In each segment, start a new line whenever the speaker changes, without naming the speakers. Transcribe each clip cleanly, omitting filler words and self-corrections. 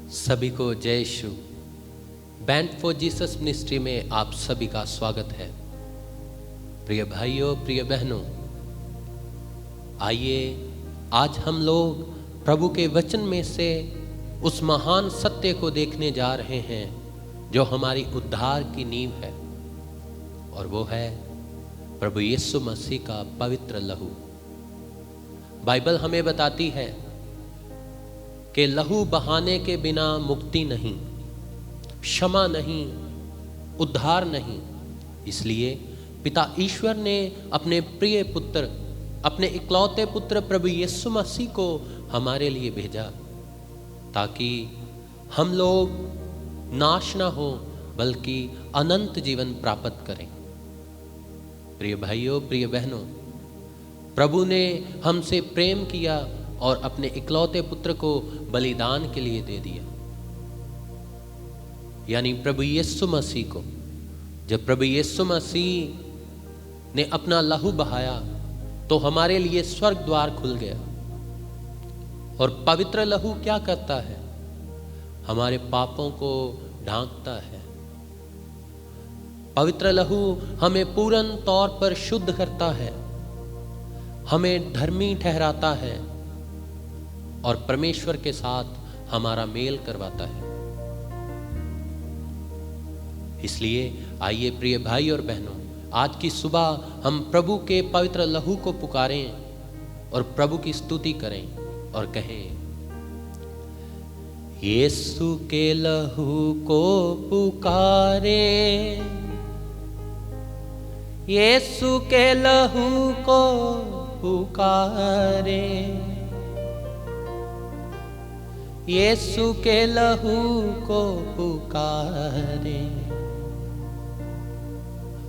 सभी को जय यीशु। बैंड फॉर जीसस मिनिस्ट्री में आप सभी का स्वागत है। प्रिय भाइयों, प्रिय बहनों, आइए आज हम लोग प्रभु के वचन में से उस महान सत्य को देखने जा रहे हैं जो हमारी उद्धार की नींव है, और वो है प्रभु यीशु मसीह का पवित्र लहू। बाइबल हमें बताती है कि लहू बहाने के बिना मुक्ति नहीं, क्षमा नहीं, उद्धार नहीं। इसलिए पिता ईश्वर ने अपने प्रिय पुत्र, अपने इकलौते पुत्र प्रभु यीशु मसीह को हमारे लिए भेजा, ताकि हम लोग नाश ना हो बल्कि अनंत जीवन प्राप्त करें। प्रिय भाइयों, प्रिय बहनों, प्रभु ने हमसे प्रेम किया और अपने इकलौते पुत्र को बलिदान के लिए दे दिया, यानी प्रभु यीशु मसीह को। जब प्रभु यीशु मसीह ने अपना लहू बहाया तो हमारे लिए स्वर्ग द्वार खुल गया। और पवित्र लहू क्या करता है? हमारे पापों को ढांकता है। पवित्र लहू हमें पूर्ण तौर पर शुद्ध करता है, हमें धर्मी ठहराता है और परमेश्वर के साथ हमारा मेल करवाता है। इसलिए आइए प्रिय भाई और बहनों, आज की सुबह हम प्रभु के पवित्र लहू को पुकारें और प्रभु की स्तुति करें और कहें, यीशु के लहू को पुकारे, यीशु के लहू को पुकारे, यीशु के लहू को पुकारे,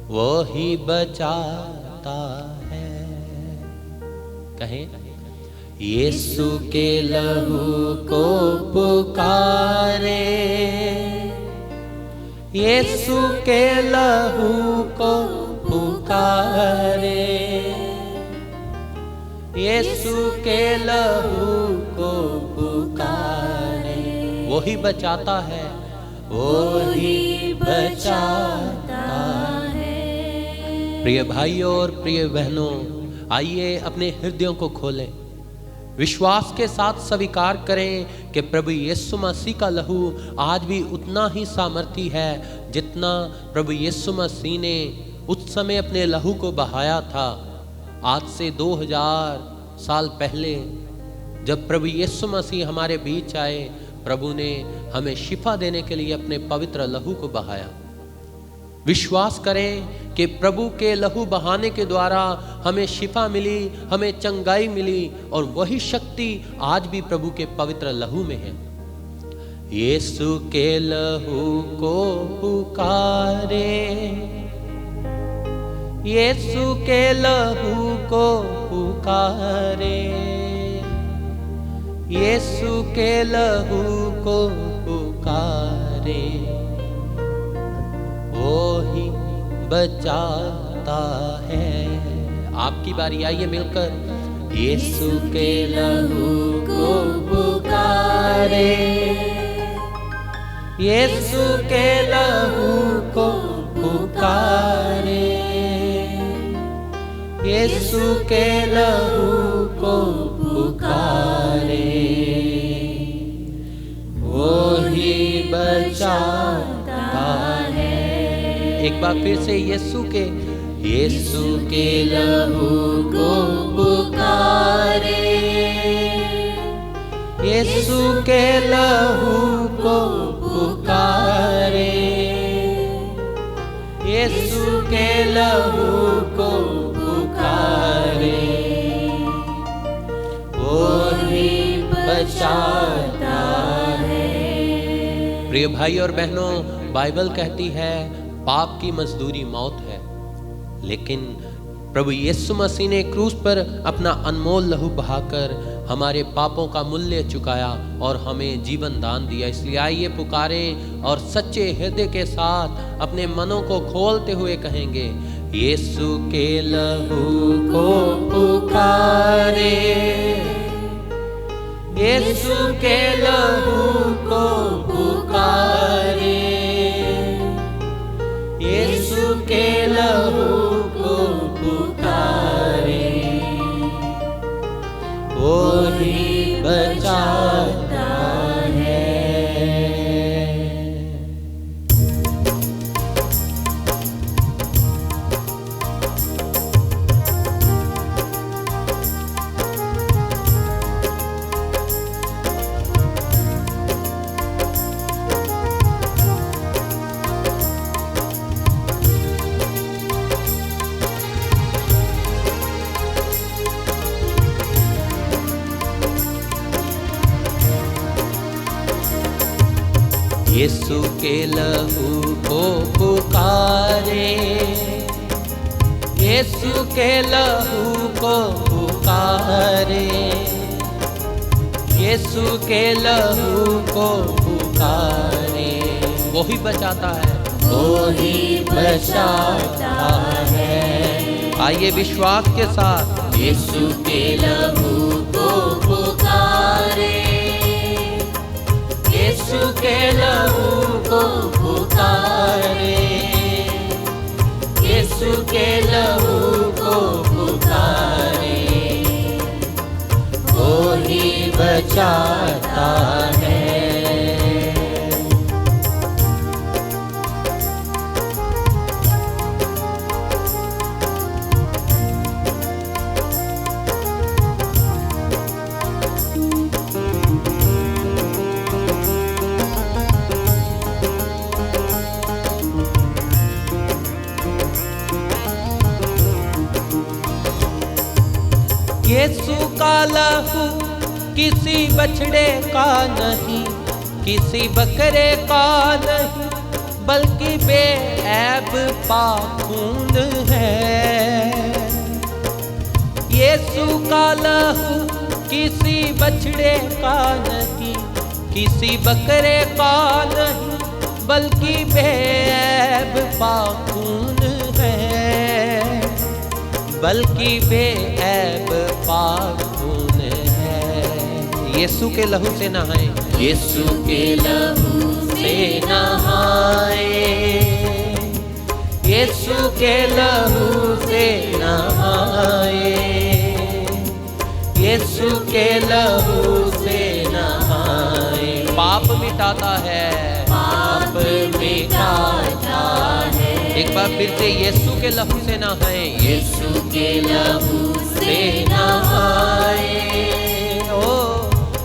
वो ही बचाता है। कहें, यीशु के लहू को पुकारे, यीशु के लहू को पुकारे, यीशु के लहू को पुकारे, वो ही बचाता है, वो ही बचाता है। प्रिय भाइयों और प्रिय बहनों, आइए अपने हृदयों को खोलें, विश्वास के साथ स्वीकार करें कि प्रभु यीशु मसीह का लहू आज भी उतना ही सामर्थी है जितना प्रभु यीशु मसीह ने उस समय अपने लहू को बहाया था। आज से 2000 साल पहले जब प्रभु यीशु मसीह हमारे बीच आए, प्रभु ने हमें शिफा देने के लिए अपने पवित्र लहू को बहाया। विश्वास करें कि प्रभु के लहू बहाने के द्वारा हमें शिफा मिली, हमें चंगाई मिली, और वही शक्ति आज भी प्रभु के पवित्र लहू में है। यीशु के लहू को पुकारे, यीशु के लहू को पुकारे, यीशु के लहू को पुकारे, वो ही बचाता है। आपकी बारी, आइए मिलकर, यीशु के लहू को पुकारे, यीशु के लहू को पुकारे, यीशु के लहू को पुकारे, वो ही बचाता है। एक बार फिर से, यीशु के लहू को पुकारे, यीशु के लहू को पुकारे, यीशु के लहू को पुकारे, वो ही बचाता है। प्रिय भाई और बहनों, बाइबल कहती है पाप की मजदूरी मौत है, लेकिन प्रभु यीशु मसीह ने क्रूस पर अपना अनमोल लहू बहाकर हमारे पापों का मूल्य चुकाया और हमें जीवन दान दिया। इसलिए आइए पुकारें और सच्चे हृदय के साथ अपने मनों को खोलते हुए कहेंगे, यीशु के लहू को पुकारे, यीशु के लहू को यीशु के लहू को पुकारे, यीशु के लहू को पुकारे, यीशु के लहू को पुकारे। वो ही बचाता है, वो ही बचाता है। आइए विश्वास के साथ,
यीशु के लहू को पुकारे, यीशु के लहू को पुकारे, यीशु के लहू को पुकारे, वो ही बचाता है।
यीशु का लहू किसी बछड़े का नहीं, किसी बकरे का नहीं, बल्कि बेऐब पाक खून है। यीशु का लहू किसी बछड़े का नहीं, किसी बकरे का नहीं, बल्कि बेऐब पाक खून है, बल्कि बेऐब पाक खून है। यीशु के लहू से नहाए,
यीशु के लहू से नहाए, यीशु के लहू से नहाए, यीशु के लहू से नहाए।
पाप मिटाता है,
पाप मिटाता है।
एक बार फिर से यीशु के लहू से नहाए,
यीशु के लहू से नहाए,
ओ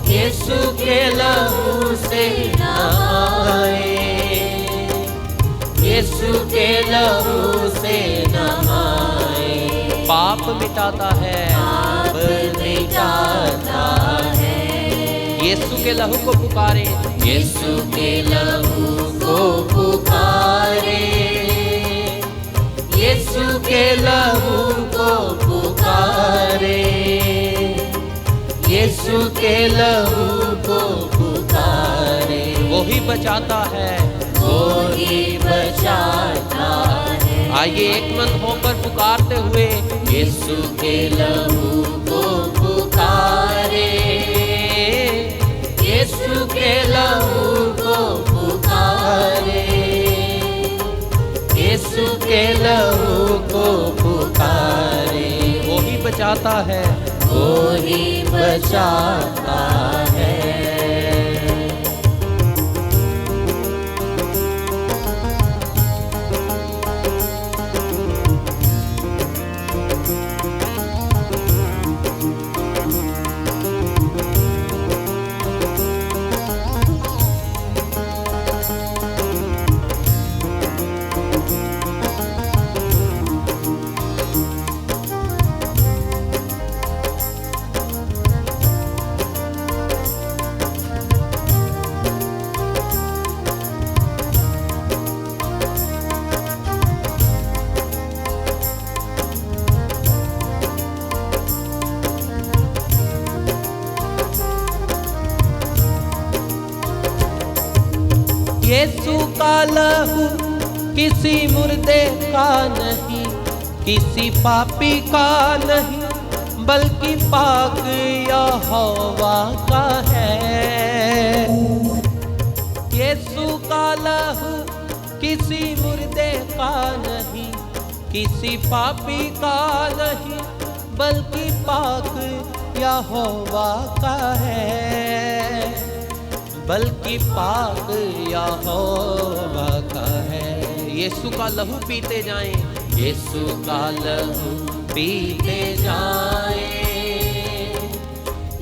यीशु के लहू से नहाए, यीशु के लहू से नहाए।
पाप मिटाता है,
पाप मिटाता है।
यीशु के लहू को पुकारे,
यीशु के लहू को पुकारे, यीशु के लहू को पुकारे, यीशु के लहू को पुकारे।
वो ही बचाता है,
वो ही बचाता है।
आइए एक मन होकर पुकारते हुए,
यीशु के लहू को पुकारे, यीशु के लहू को पुकारे, यीशु के लहू को पुकारे।
वो ही बचाता है,
वो ही बचाता है।
यीशु का लहू किसी मुर्दे का नहीं, किसी पापी का नहीं, बल्कि पाक यहोवा का है। यीशु का लहू किसी मुर्दे का नहीं, किसी पापी का नहीं, बल्कि पाक यहोवा का है, बल्कि पाक यहोवा का है। यीशु का लहू पीते जाएं,
यीशु का लहू पीते जाएं,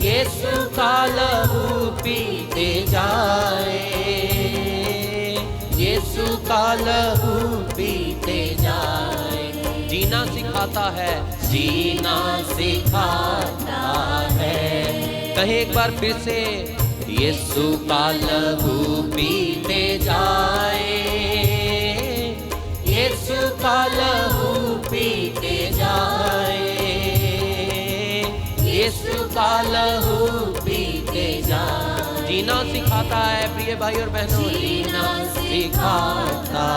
यीशु का लहू पीते जाएं, यीशु का लहू पीते जाएं।
जीना सिखाता है,
जीना सिखाता है।
कहें एक बार फिर से,
यीशु का लहू पीते जाए, यीशु का लहू पीते जाए, यीशु का लहू पीते जाए।
जीना सिखाता है प्रिय भाई और बहनों,
जीना सिखाता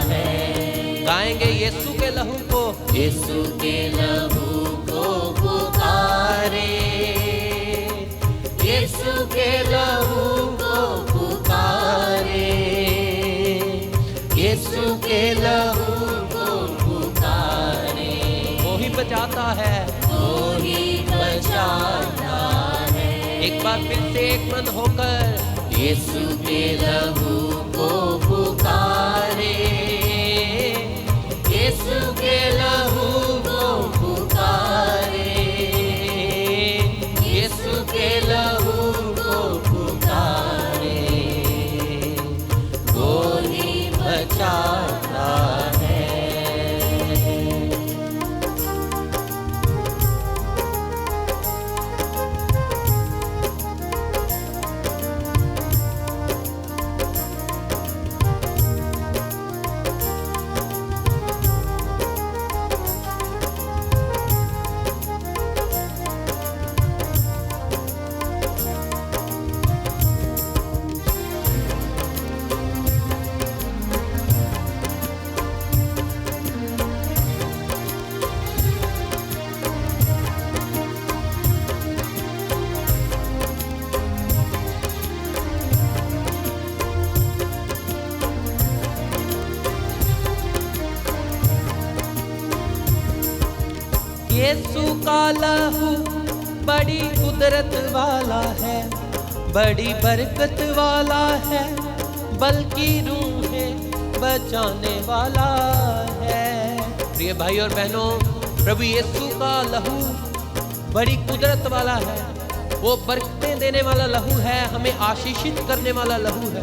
है।
गाएंगे यीशु के लहू को,
यीशु के लहू को पुकारे, यीशु के लहू को पुकारे, यीशु के लहू को पुकारे।
वो ही बचाता है,
वो ही बचाता है।
एक बार फिर से एक मन होकर
यीशु के लहू को पुकारे, यीशु के लहू को पुकारे, यीशु के लहू को पुकारे। वो ही बचाता है।
यीशु का लहू बड़ी कुदरत वाला है, बड़ी बरकत वाला है, बल्कि रूहें बचाने वाला है। प्रिय भाई और बहनों, प्रभु यीशु का लहू बड़ी कुदरत वाला है, वो बरकतें देने वाला लहू है, हमें आशीषित करने वाला लहू है।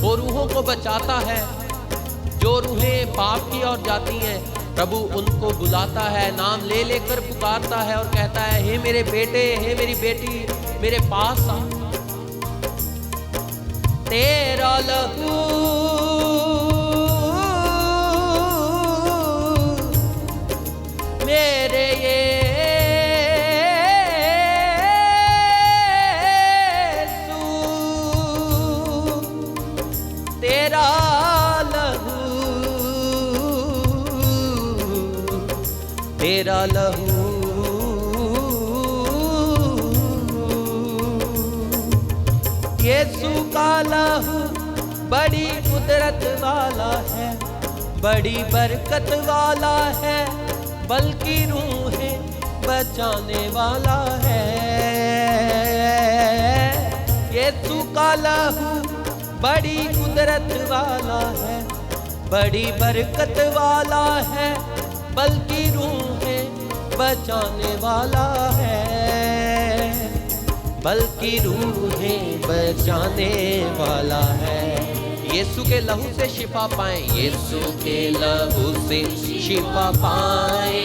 वो रूहों को बचाता है। जो रूहें पाप की ओर जाती हैं, प्रभु उनको बुलाता है, नाम ले लेकर पुकारता है और कहता है, हे मेरे बेटे, हे मेरी बेटी, मेरे पास आ। तेरा लहू मेरे यीशु, तेरा तेरा लहू यीशु का लहू बड़ी कुदरत वाला है, बड़ी बरकत वाला है, बल्कि रूहें बचाने वाला है। यीशु का लहू बड़ी कुदरत वाला है, बड़ी बरकत वाला है, बल्कि रूहें बचाने वाला है, बल्कि रूहें बचाने वाला है। यीशु के लहू से शिफा पाएं,
यीशु के लहू से शिफा पाए,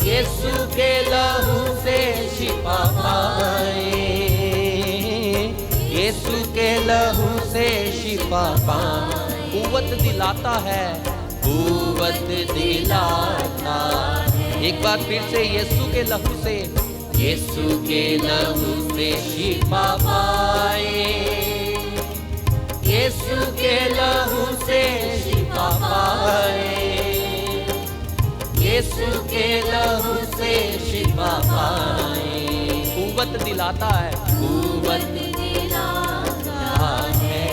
यीशु के लहू से शिफा पाए, यीशु के लहू से शिफा पाए।
कुव्वत दिलाता है,
कुव्वत दिलाता है।
एक बार फिर से यीशु के लहू से,
यीशु के लहू से शिफा पाए, यीशु के लहू से शिफा पाए, यीशु के लहू से शिफा पाए।
कुव्वत दिलाता है,
कुव्वत दिलाता है।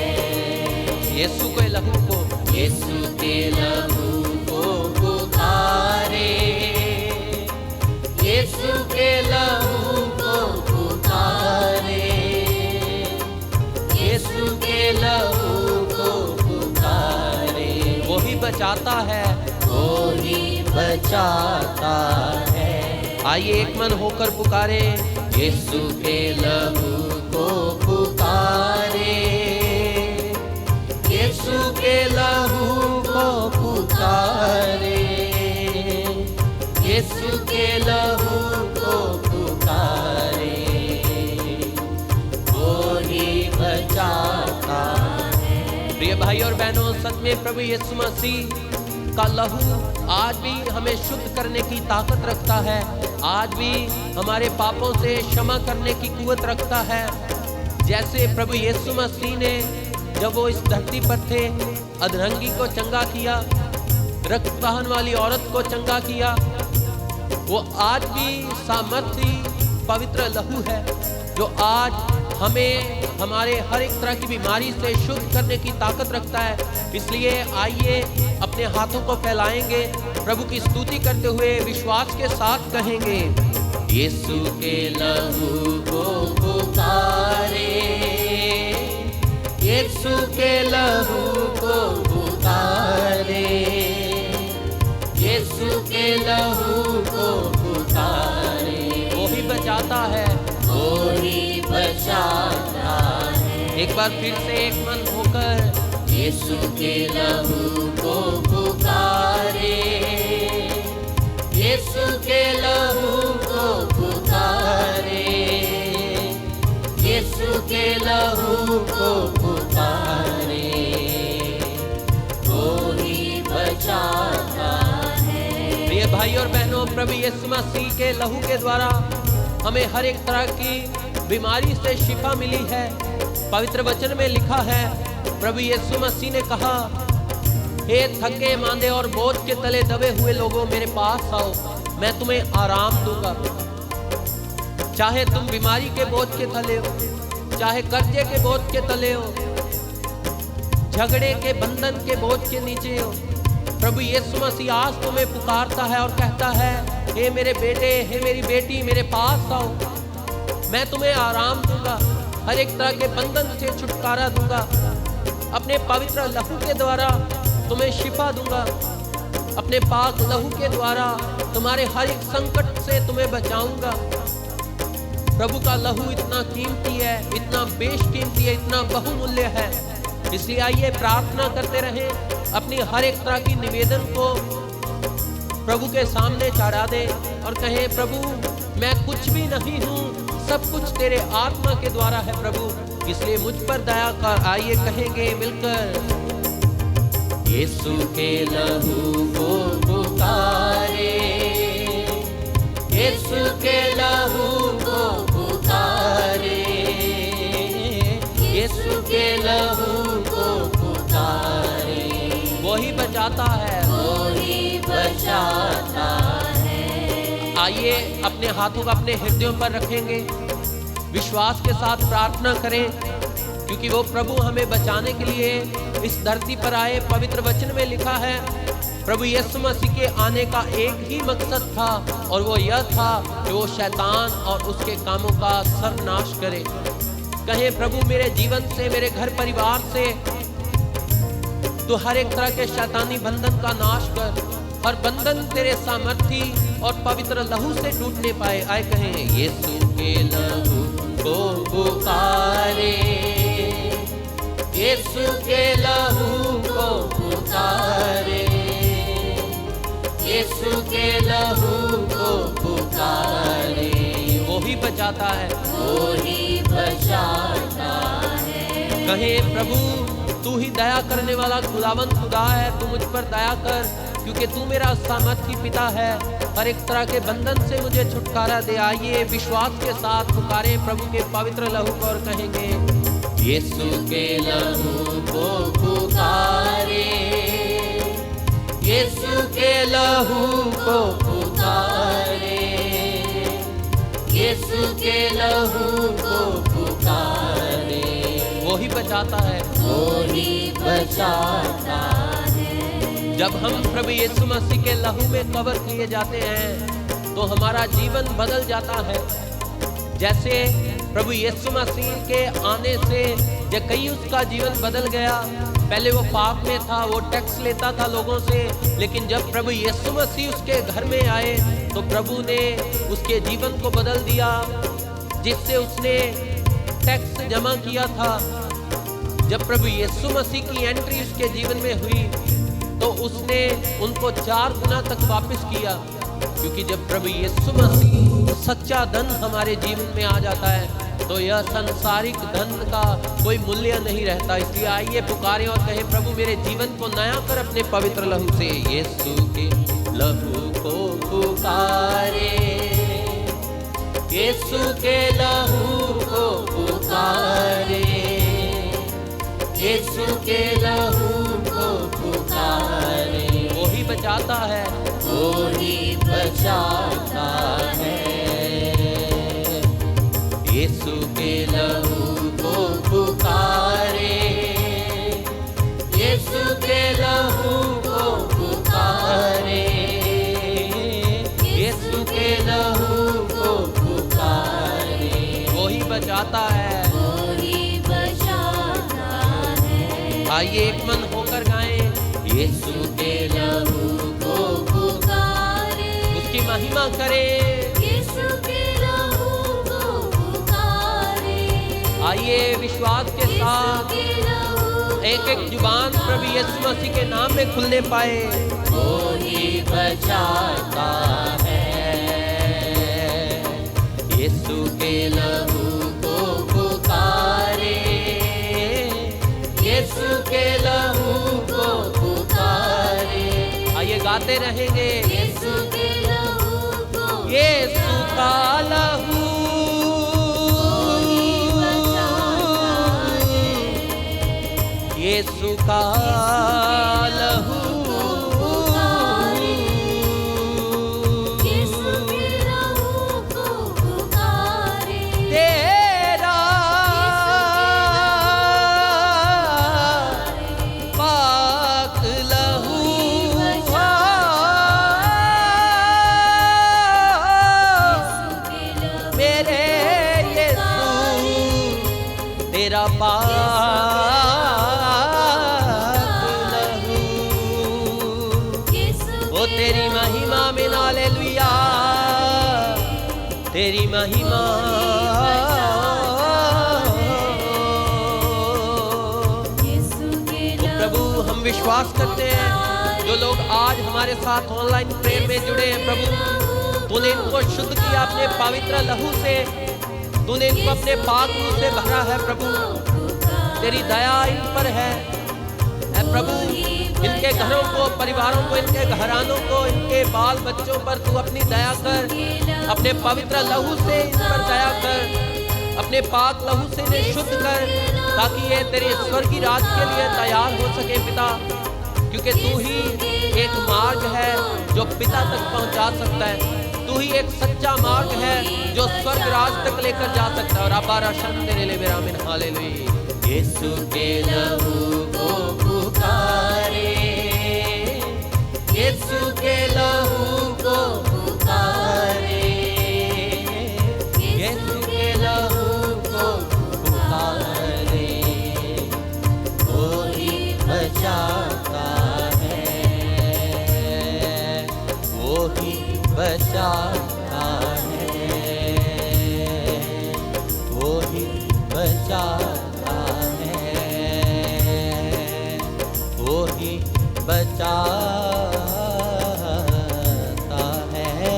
यीशु के लहू को,
यीशु के लहू को पुकारे, यीशु के लहू को पुकारे, यीशु के लहू को पुकारे।
वो ही बचाता है,
वो ही बचाता है।
आइए एक मन होकर पुकारे,
यीशु के लहू को पुकारे, यीशु के लहू को पुकारे, यीशु के लहू को पुकारे।
प्रिय भाई और बहनों, सच में प्रभु यीशु मसीह का लहू आज भी हमें शुद्ध करने की ताकत रखता है, आज भी हमारे पापों से क्षमा करने की कुवत रखता है। जैसे प्रभु यीशु मसीह ने जब वो इस धरती पर थे अधरंगी को चंगा किया, रक्त बहाने वाली औरत को चंगा किया, वो आज भी सामर्थी पवित्र लहू है जो आज हमें हमारे हर एक तरह की बीमारी से शुद्ध करने की ताकत रखता है। इसलिए आइए अपने हाथों को फैलाएंगे, प्रभु की स्तुति करते हुए विश्वास के साथ कहेंगे, यीशु के लहू को पुकारे, यीशु के लहू को पुकारे, यीशु के लहू को पुकारे। वो ही बचाता है, वो ही बचाता है। एक बार फिर से एक मन होकर यीशु के लहू को पुकारे, यीशु के लहू को पुकारे, यीशु के लहू को पुकारे, वो ही बचाता है। प्रिय भाई और बहनों, प्रभु यीशु मसीह के लहू के द्वारा हमें हर एक तरह की बीमारी से शिफा मिली है। पवित्र वचन में लिखा है, प्रभु यीशु मसीह ने कहा, हे थके मांदे और बोझ के तले दबे हुए लोगों, मेरे पास आओ, मैं तुम्हें आराम दूंगा। चाहे तुम बीमारी के बोझ के तले हो, चाहे कर्जे के बोझ के तले हो, झगड़े के बंधन के बोझ के नीचे हो, प्रभु यीशु मसीह आज तुम्हें पुकारता है और कहता है, हे मेरे बेटे, हे मेरी बेटी, मेरे पास आओ, मैं तुम्हें आराम दूंगा, हर एक तरह के बंधन से छुटकारा दूंगा, अपने पवित्र लहू के द्वारा तुम्हें शिफा दूंगा, अपने पाक लहू के द्वारा तुम्हारे हर एक संकट से तुम्हें बचाऊंगा। प्रभु का लहू इतना कीमती है, इतना बेशकीमती है, इतना बहुमूल्य है। इसलिए आइए प्रार्थना करते रहें, अपनी हर एक तरह की निवेदन को प्रभु के सामने चढ़ा दे और कहें, प्रभु मैं कुछ भी नहीं हूँ, सब कुछ तेरे आत्मा के द्वारा है प्रभु, इसलिए मुझ पर दया कर। आइए कहेंगे मिलकर, यीशु के लहू को पुकारे, यीशु के लहू को पुकारे, यीशु के लहू को पुकारे। वो ही बचाता है, वो ही बचाता है। आइए अपने हाथों को अपने हृदयों पर रखेंगे, विश्वास के साथ प्रार्थना करें, क्योंकि वो प्रभु हमें बचाने के लिए इस धरती पर आए। पवित्र वचन में लिखा है, प्रभु यीशु मसीह के आने का एक ही मकसद था और वो यह था कि वो शैतान और उसके कामों का सर्वनाश करे। कहें, प्रभु मेरे जीवन से, मेरे घर परिवार से तो हर एक तरह के शैतानी बंधन का नाश कर, हर बंधन तेरे सामर्थी और पवित्र लहू से टूटने पाए। आए कहें, यीशु के लहू को पुकारे, यीशु के लहू को पुकारे, यीशु के लहू को पुकारे। वो ही बचाता है, वो ही बचाता है। कहें, प्रभु तू ही दया करने वाला खुदावंद खुदा है, तू मुझ पर दया कर, क्योंकि तू मेरा सामर्थी पिता है, हर एक तरह के बंधन से मुझे छुटकारा दे। आइए विश्वास के साथ पुकारे प्रभु के पवित्र लहू को और कहेंगे, यीशु के लहू को पुकारे, यीशु के लहू को पुकारे, यीशु के लहू को पुकारे। वो ही बचाता है, वो ही बचाता है। जब हम प्रभु यीशु मसीह के लहू में कवर किए जाते हैं तो हमारा जीवन बदल जाता है। जैसे प्रभु यीशु मसीह के आने से जक्कईयुस का जीवन बदल गया। पहले वो पाप में था, वो टैक्स लेता था लोगों से, लेकिन जब प्रभु यीशु मसीह उसके घर में आए तो प्रभु ने उसके जीवन को बदल दिया, जिससे उसने टैक्स जमा किया था। जब प्रभु यीशु मसीह की एंट्री उसके जीवन में हुई तो उसने उनको 4 गुना तक वापस किया, क्योंकि जब प्रभु यीशु मसीह सच्चा धन हमारे जीवन में आ जाता है तो यह संसारिक धन का कोई मूल्य नहीं रहता। इसलिए आइए पुकारें और कहें, प्रभु मेरे जीवन को नया कर अपने पवित्र लहू से। यीशु के लहू को पुकारे, यीशु के लहू को पुकारे, यीशु के लहू को पुकारे। वही बचाता है, वही बचाता है। यीशु के लहू को पुकारे, यीशु के लहू को पुकारे, यीशु के लहू को पुकारे। वही बचाता है, वही बचाता है। आइए एक मन होकर गाएं, यीशु के लहू को पुकारे, उसकी महिमा करें। यीशु के लहू को पुकारे। आइए विश्वास के साथ एक एक जुबान प्रभु यीशु मसीह के नाम में खुलने पाए। वही बचाता है, यीशु के लहू को पुकारे, यीशु के लहू को पुकारे। आइए गाते रहेंगे, यीशु के लहू को, यीशु का लहू, यीशु का लहू, यीशु के लहू को पुकारे। तेरा पाक लहू मेरे यीशु, तेरा पाक तेरी महिमा में, हालेलुया, तेरी महिमा। तो प्रभु हम विश्वास करते हैं जो लोग आज हमारे साथ ऑनलाइन प्रेयर में जुड़े हैं, प्रभु तूने इनको शुद्ध किया अपने पवित्र लहू से, तूने इनको अपने पाक मुंह से भरा है। प्रभु तेरी दया इन पर है प्रभु, इनके घरों को, परिवारों को, इनके घरानों को, इनके बाल बच्चों पर तू अपनी दया कर, अपने पवित्र लहू से इन पर दया कर, अपने पाक लहू से इन्हें शुद्ध कर, ताकि ये तेरे स्वर्गीय राज्य के लिए तैयार हो सके पिता। क्योंकि तू ही एक मार्ग है जो पिता तक पहुंचा सकता है, तू ही एक सच्चा मार्ग है जो स्वर्ग राज तक लेकर जा सकता है। और अबारा शन तेरे ले मेरा मिन, हालेलुया। यीशु के लहू को पुकारे, यीशु के लहू को पुकारे, यीशु के लहू को पुकारे। वही बचाता है, वही बचाता है, वही बचाता बचाता है।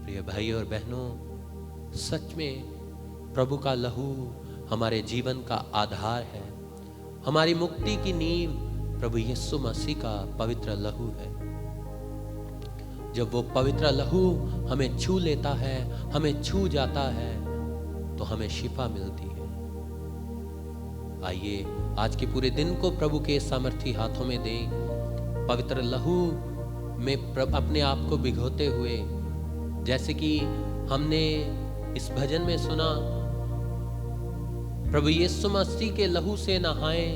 प्रिय भाई और बहनों, सच में प्रभु का लहू हमारे जीवन का आधार है, हमारी मुक्ति की नींव प्रभु यीशु मसीह का पवित्र लहू है। जब वो पवित्र लहू हमें छू लेता है, हमें छू जाता है, तो हमें शिफा मिलती है। आइए आज के पूरे दिन को प्रभु के सामर्थी हाथों में दें, पवित्र लहू में अपने आप को भिगोते हुए, जैसे कि हमने इस भजन में सुना, प्रभु यीशु मसीह के लहू से नहाएं,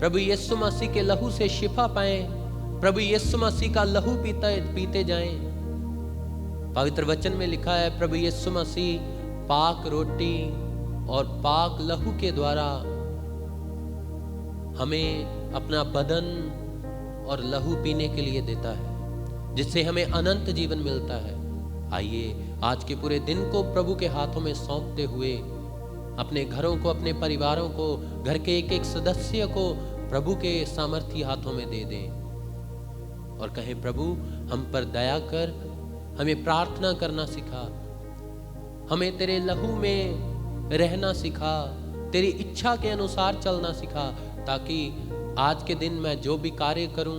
प्रभु यीशु मसीह के लहू से शिफा पाएं, प्रभु यीशु मसीह का लहू पीते जाएं। पवित्र वचन में लिखा है, प्रभु यीशु मसीह पाक रोटी और पाक लहू के द्वारा हमें अपना बदन और लहू पीने के लिए देता है, जिससे हमें अनंत जीवन मिलता है। आइए आज के पूरे दिन को प्रभु के हाथों में सौंपते हुए अपने घरों को, अपने परिवारों को, घर के एक एक सदस्य को प्रभु के सामर्थी हाथों में दे दें। और कहें प्रभु हम पर दया कर, हमें प्रार्थना करना सिखा, हमें तेरे लहू में रहना सिखा, तेरी इच्छा के अनुसार चलना सिखा, ताकि आज के दिन मैं जो भी कार्य करूं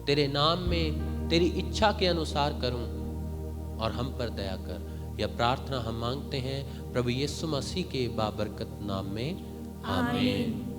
तेरे नाम में तेरी इच्छा के अनुसार करूं, और हम पर दया कर। यह प्रार्थना हम मांगते हैं प्रभु यीशु मसीह के बाबरकत नाम में, आमीन।